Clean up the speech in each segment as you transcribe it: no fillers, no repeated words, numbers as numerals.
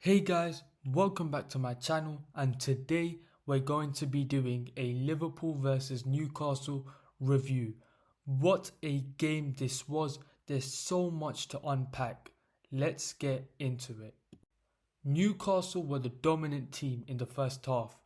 Hey guys, welcome back to my channel, and today we're going to be doing a Liverpool versus Newcastle review. What a game this was. There's so much to unpack. Let's get into it. Newcastle were the dominant team in the first half.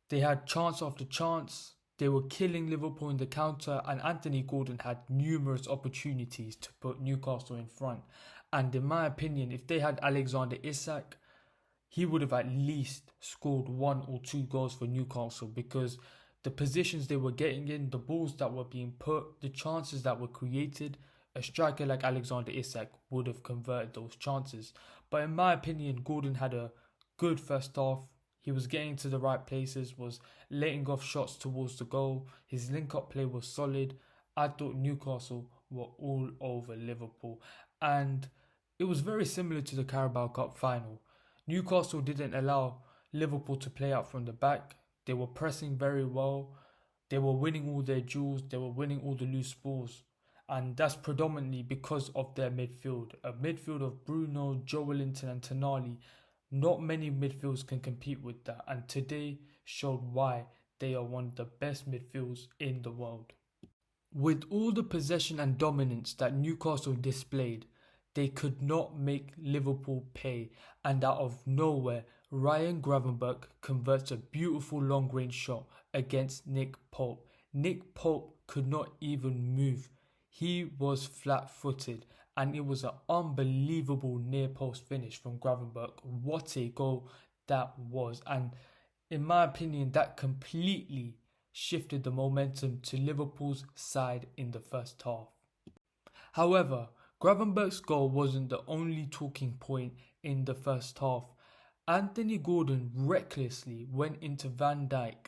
They had chance after chance. They were killing Liverpool in the counter, and Anthony Gordon had numerous opportunities to put Newcastle in front. And in my opinion, if they had Alexander Isak, he would have at least scored one or two goals for Newcastle, because the positions they were getting in, the balls that were being put, the chances that were created, a striker like Alexander Isak would have converted those chances. But in my opinion, Gordon had a good first half. He was getting to the right places, was letting off shots towards the goal. His link-up play was solid. I thought Newcastle were all over Liverpool. And it was very similar to the Carabao Cup final. Newcastle didn't allow Liverpool to play out from the back. They were pressing very well. They were winning all their duels. They were winning all the loose balls. And that's predominantly because of their midfield. A midfield of Bruno, Joelinton and Tonali. Not many midfields can compete with that. And today showed why they are one of the best midfields in the world. With all the possession and dominance that Newcastle displayed, they could not make Liverpool pay, and out of nowhere, Ryan Gravenberch converts a beautiful long-range shot against Nick Pope. Nick Pope could not even move. He was flat-footed, and it was an unbelievable near-post finish from Gravenberch. What a goal that was, and in my opinion, that completely shifted the momentum to Liverpool's side in the first half. However, Gravenberch's goal wasn't the only talking point in the first half. Anthony Gordon recklessly went into Van Dijk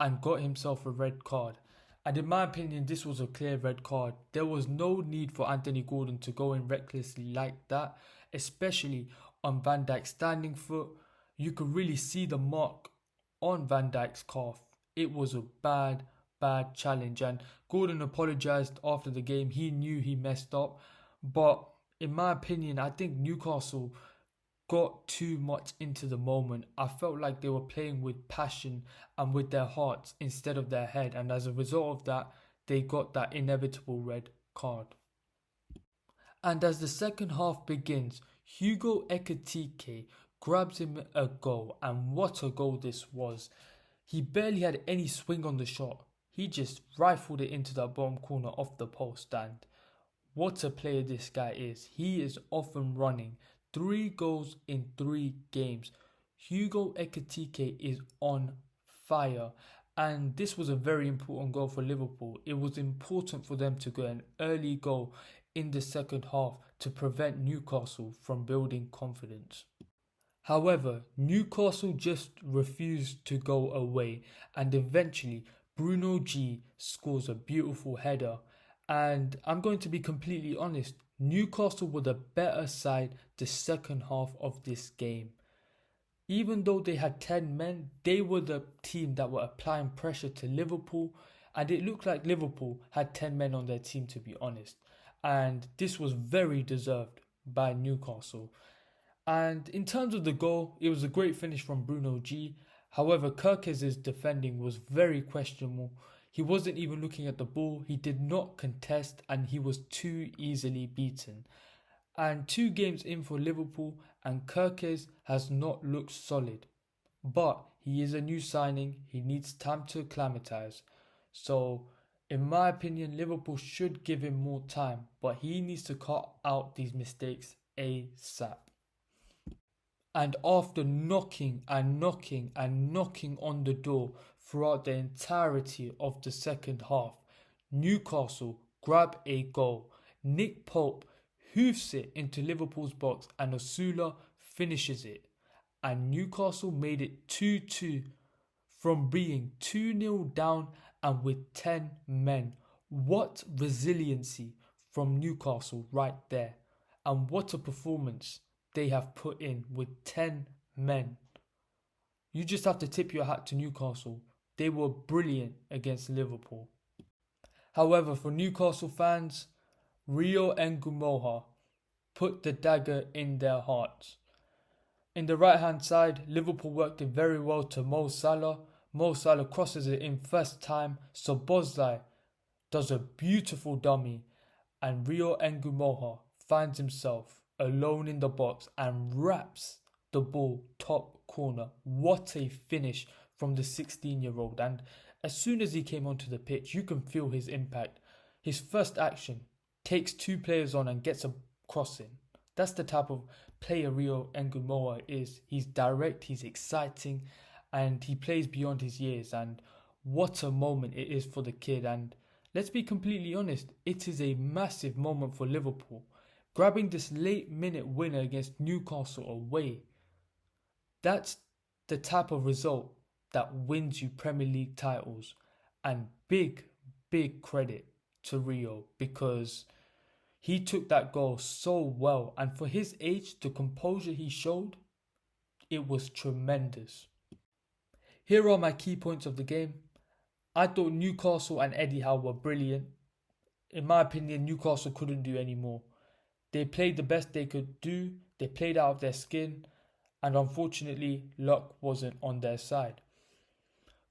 and got himself a red card. And in my opinion, this was a clear red card. There was no need for Anthony Gordon to go in recklessly like that, especially on Van Dijk's standing foot. You could really see the mark on Van Dijk's calf. It was a bad challenge, and Gordon apologised after the game. He knew he messed up. But in my opinion, I think Newcastle got too much into the moment. I felt like they were playing with passion and with their hearts instead of their head. And as a result of that, they got that inevitable red card. And as the second half begins, Hugo Ekitike grabs him a goal. And what a goal this was. He barely had any swing on the shot. He just rifled it into the bottom corner of the post stand. What a player this guy is. He is off and running. 3 goals in 3 games. Hugo Ekitike is on fire. And this was a very important goal for Liverpool. It was important for them to get an early goal in the second half to prevent Newcastle from building confidence. However, Newcastle just refused to go away, and eventually Bruno G scores a beautiful header. And I'm going to be completely honest, Newcastle were the better side the second half of this game. Even though they had 10 men, they were the team that were applying pressure to Liverpool, and it looked like Liverpool had 10 men on their team, to be honest. And this was very deserved by Newcastle. And in terms of the goal, it was a great finish from Bruno G. However, Kerkez's defending was very questionable. He wasn't even looking at the ball, he did not contest, and he was too easily beaten. And 2 games in for Liverpool, and Kerkez has not looked solid. But he is a new signing, he needs time to acclimatise. So, in my opinion, Liverpool should give him more time, but he needs to cut out these mistakes ASAP. And after knocking on the door throughout the entirety of the second half, Newcastle grab a goal. Nick Pope hoofs it into Liverpool's box and Osula finishes it. And Newcastle made it 2-2 from being 2-0 down and with 10 men. What resiliency from Newcastle right there. And what a performance they have put in with 10 men. You just have to tip your hat to Newcastle. They were brilliant against Liverpool. However, for Newcastle fans, Rio Ngumoha put the dagger in their hearts. In the right hand side, Liverpool worked it very well to Mo Salah. Mo Salah crosses it in first time. Szoboszlai does a beautiful dummy, and Rio Ngumoha finds himself alone in the box and wraps the ball top corner. What a finish from the 16-year-old. And as soon as he came onto the pitch, you can feel his impact. His first action takes two players on and gets a cross in. That's the type of player Rio Ngumoha is. He's direct, he's exciting, and he plays beyond his years. And what a moment it is for the kid. And let's be completely honest, it is a massive moment for Liverpool. Grabbing this late minute winner against Newcastle away, that's the type of result that wins you Premier League titles. And big credit to Rio, because he took that goal so well. And for his age, the composure he showed, it was tremendous. Here are my key points of the game. I thought Newcastle and Eddie Howe were brilliant. In my opinion, Newcastle couldn't do any more. They played the best they could do. They played out of their skin. And unfortunately, luck wasn't on their side.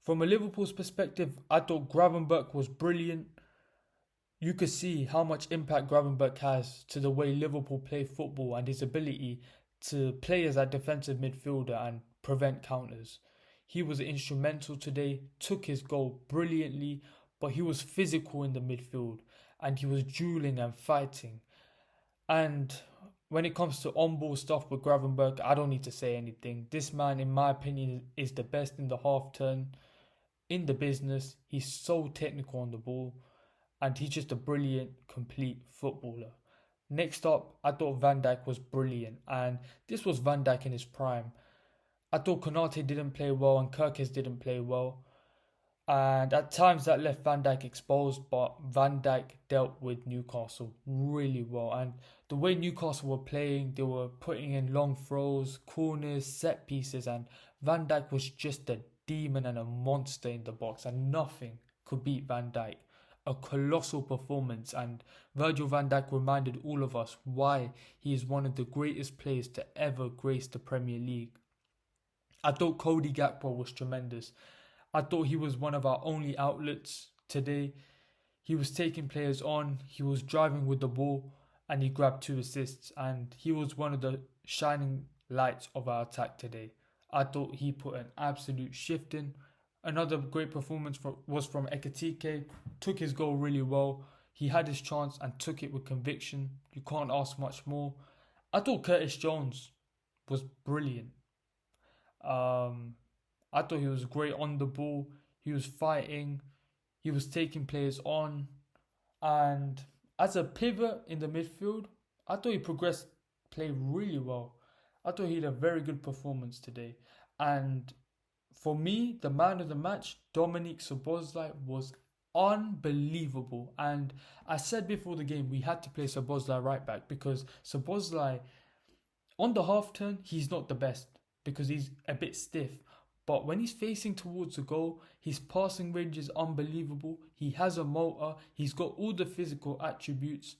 From a Liverpool's perspective, I thought Gravenberch was brilliant. You could see how much impact Gravenberch has to the way Liverpool play football and his ability to play as a defensive midfielder and prevent counters. He was instrumental today, took his goal brilliantly, but he was physical in the midfield and he was dueling and fighting. And when it comes to on-ball stuff with Gravenberch, I don't need to say anything. This man, in my opinion, is the best in the half turn in the business. He's so technical on the ball and he's just a brilliant, complete footballer. Next up, I thought Van Dijk was brilliant, and this was Van Dijk in his prime. I thought Konate didn't play well and Kirkes didn't play well. And at times that left Van Dijk exposed, but Van Dijk dealt with Newcastle really well. And the way Newcastle were playing, they were putting in long throws, corners, set pieces, and Van Dijk was just a demon and a monster in the box, and nothing could beat Van Dijk. A colossal performance, and Virgil van Dijk reminded all of us why he is one of the greatest players to ever grace the Premier League. I thought Cody Gakpo was tremendous. I thought he was one of our only outlets today. He was taking players on, he was driving with the ball, and he grabbed 2 assists, and he was one of the shining lights of our attack today. I thought he put an absolute shift in. Another great performance was from Ekitike. Took his goal really well. He had his chance and took it with conviction. You can't ask much more. I thought Curtis Jones was brilliant. I thought he was great on the ball. He was fighting. He was taking players on. And as a pivot in the midfield, I thought he progressed play really well. I thought he had a very good performance today. And for me, the man of the match, Dominic Szoboszlai, was unbelievable. And I said before the game, we had to play Szoboszlai right back, because Szoboszlai, on the half turn, he's not the best because he's a bit stiff. But when he's facing towards the goal, his passing range is unbelievable. He has a motor. He's got all the physical attributes.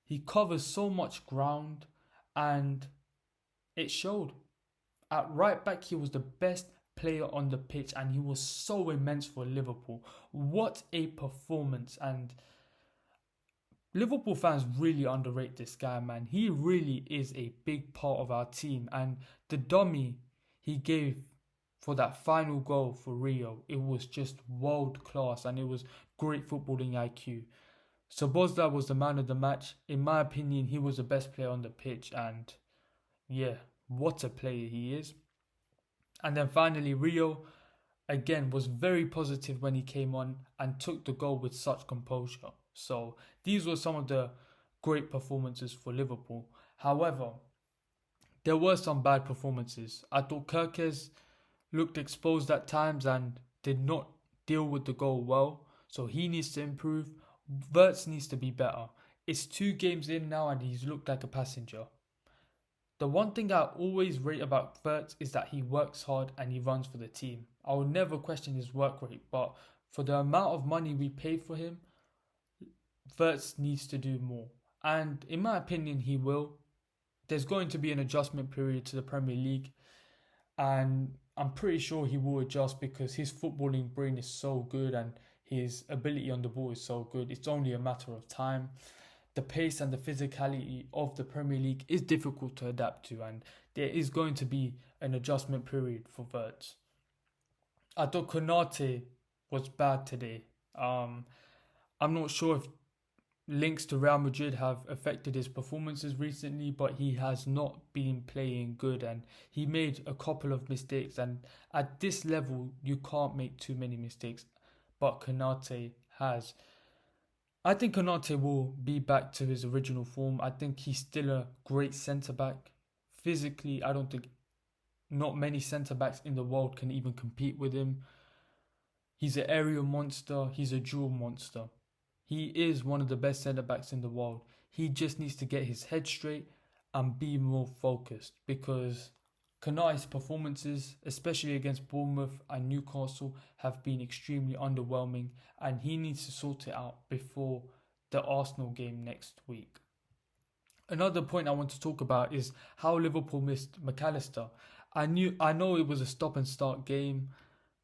He covers so much ground, and it showed. At right back, he was the best player on the pitch, and he was so immense for Liverpool. What a performance. And Liverpool fans really underrate this guy, man. He really is a big part of our team. And the dummy he gave for that final goal for Rio, it was just world class, and it was great footballing IQ. Szoboszlai was the man of the match. In my opinion, he was the best player on the pitch, and yeah, what a player he is. And then finally, Rio, again, was very positive when he came on and took the goal with such composure. So these were some of the great performances for Liverpool. However, there were some bad performances. I thought Kirkes looked exposed at times and did not deal with the goal well. So he needs to improve. Wirtz needs to be better. It's 2 games in now and he's looked like a passenger. The one thing I always rate about Wirtz is that he works hard and he runs for the team. I will never question his work rate, but for the amount of money we paid for him, Wirtz needs to do more. And in my opinion, he will. there's going to be an adjustment period to the Premier League, and I'm pretty sure he will adjust because his footballing brain is so good and his ability on the ball is so good. It's only a matter of time. The pace and the physicality of the Premier League is difficult to adapt to, and there is going to be an adjustment period for Wirtz. I thought Konate was bad today. I'm not sure if links to Real Madrid have affected his performances recently, but he has not been playing good and he made a couple of mistakes. And at this level, you can't make too many mistakes, but Konate has. I think Konate will be back to his original form. I think he's still a great centre-back. Physically, I don't think not many centre-backs in the world can even compete with him. He's an aerial monster. He's a dual monster. He is one of the best centre-backs in the world. He just needs to get his head straight and be more focused, because Konate's performances, especially against Bournemouth and Newcastle, have been extremely underwhelming, and he needs to sort it out before the Arsenal game next week. Another point I want to talk about is how Liverpool missed McAllister. I know it was a stop and start game.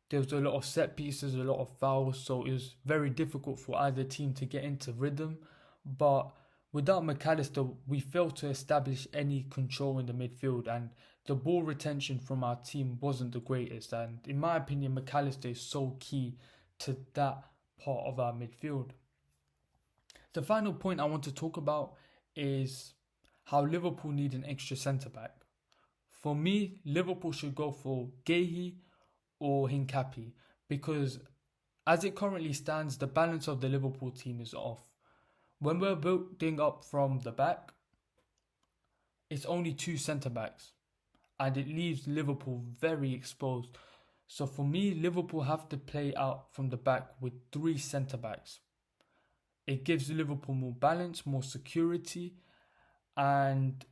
There was a lot of set pieces, a lot of fouls, so it was very difficult for either team to get into rhythm. But without McAllister, we failed to establish any control in the midfield, and the ball retention from our team wasn't the greatest. And in my opinion, McAllister is so key to that part of our midfield. The final point I want to talk about is how Liverpool need an extra centre-back. For me, Liverpool should go for Guehi or Hincapi, because as it currently stands, the balance of the Liverpool team is off. When we're building up from the back, it's only two centre-backs, and it leaves Liverpool very exposed. So for me, Liverpool have to play out from the back with three centre-backs. It gives Liverpool more balance, more security, and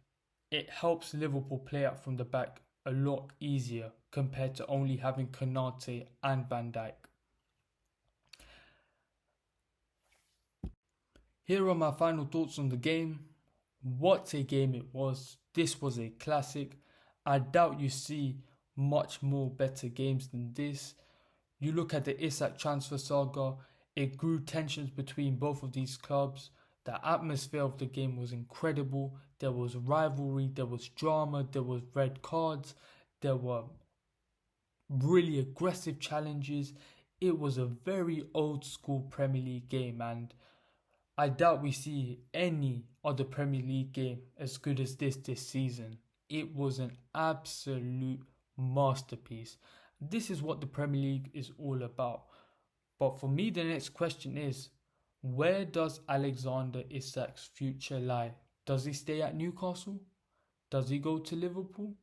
it helps Liverpool play out from the back a lot easier compared to only having Konate and Van Dijk. Here are my final thoughts on the game. What a game it was. This was a classic. I doubt you see much more better games than this. You look at the Isak transfer saga, it grew tensions between both of these clubs. The atmosphere of the game was incredible. There was rivalry, there was drama, there was red cards, there were really aggressive challenges. It was a very old school Premier League game, and I doubt we see any other Premier League game as good as this season. It was an absolute masterpiece. This is what the Premier League is all about. But for me, the next question is, where does Alexander Isak's future lie? Does he stay at Newcastle? Does he go to Liverpool?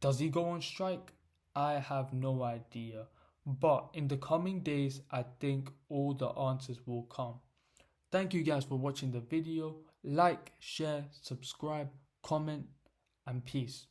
Does he go on strike? I have no idea. But in the coming days, I think all the answers will come. Thank you guys for watching the video. Like, share, subscribe, comment, and peace.